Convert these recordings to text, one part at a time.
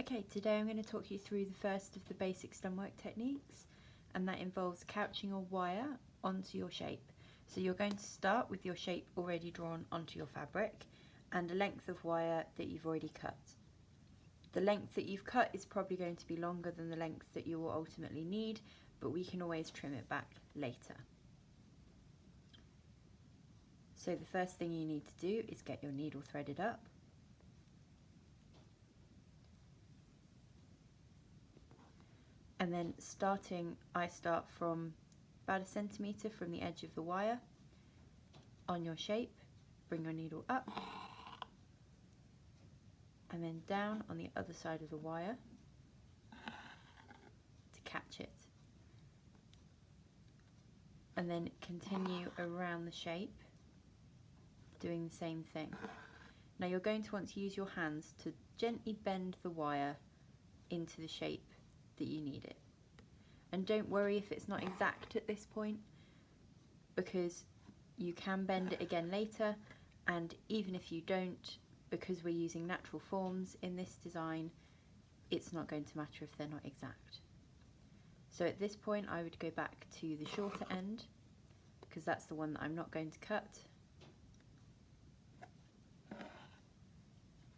Okay, today I'm going to talk you through the first of the basic Stumpwork techniques, and that involves couching a wire onto your shape. So you're going to start with your shape already drawn onto your fabric and a length of wire that you've already cut. The length that you've cut is probably going to be longer than the length that you will ultimately need, but we can always trim it back later. So the first thing you need to do is get your needle threaded up. And then I start from about 1 centimetre from the edge of the wire on your shape, bring your needle up, and then down on the other side of the wire to catch it. And then continue around the shape, doing the same thing. Now you're going to want to use your hands to gently bend the wire into the shape that you need it. And don't worry if it's not exact at this point, because you can bend it again later, and even if you don't, because we're using natural forms in this design, it's not going to matter if they're not exact. So at this point I would go back to the shorter end, because that's the one that I'm not going to cut,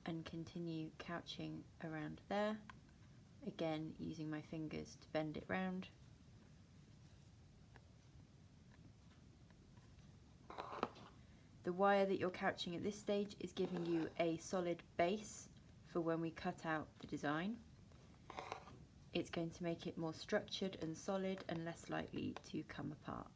and continue couching around there, again using my fingers to bend it round. The wire that you're couching at this stage is giving you a solid base for when we cut out the design. It's going to make it more structured and solid and less likely to come apart.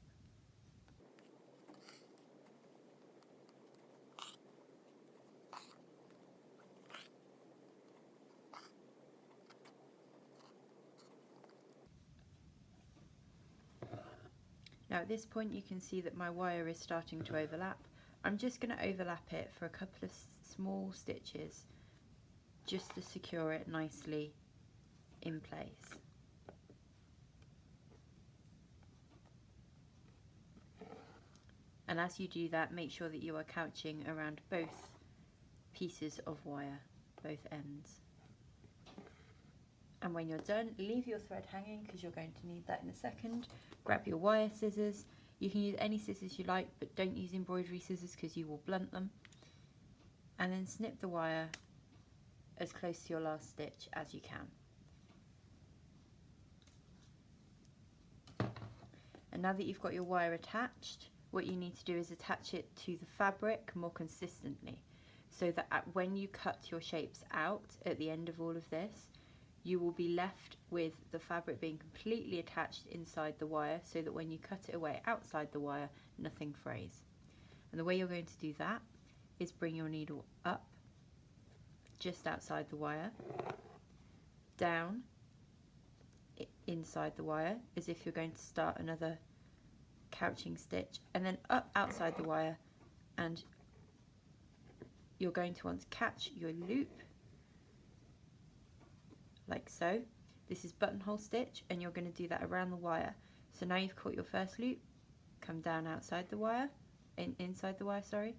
Now at this point you can see that my wire is starting to overlap. I'm just going to overlap it for a couple of small stitches just to secure it nicely in place. And as you do that, make sure that you are couching around both pieces of wire, both ends. And when you're done, leave your thread hanging because you're going to need that in a second. Grab your wire scissors. You can use any scissors you like, but don't use embroidery scissors because you will blunt them. And then snip the wire as close to your last stitch as you can. And now that you've got your wire attached, what you need to do is attach it to the fabric more consistently, so that when you cut your shapes out at the end of all of this, you will be left with the fabric being completely attached inside the wire, so that when you cut it away outside the wire, nothing frays. And the way you're going to do that is bring your needle up just outside the wire, down inside the wire as if you're going to start another couching stitch, and then up outside the wire, and you're going to want to catch your loop like so. This is buttonhole stitch, and you're going to do that around the wire. So now you've caught your first loop, come down outside the wire, inside the wire, sorry,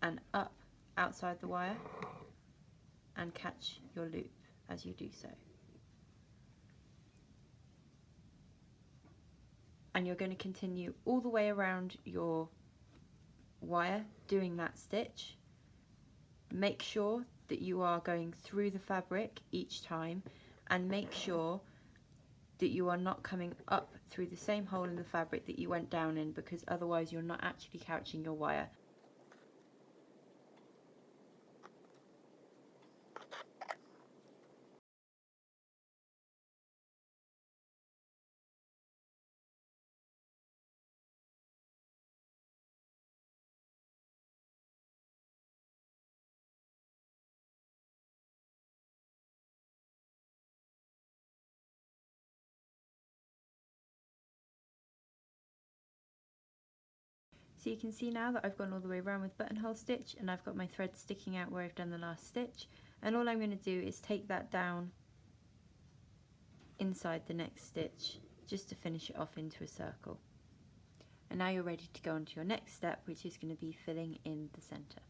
and up outside the wire, and catch your loop as you do so. And you're going to continue all the way around your wire doing that stitch. Make sure that you are going through the fabric each time, and make sure that you are not coming up through the same hole in the fabric that you went down in, because otherwise you're not actually couching your wire. So you can see now that I've gone all the way around with buttonhole stitch, and I've got my thread sticking out where I've done the last stitch, and all I'm going to do is take that down inside the next stitch just to finish it off into a circle. And now you're ready to go on to your next step, which is going to be filling in the centre.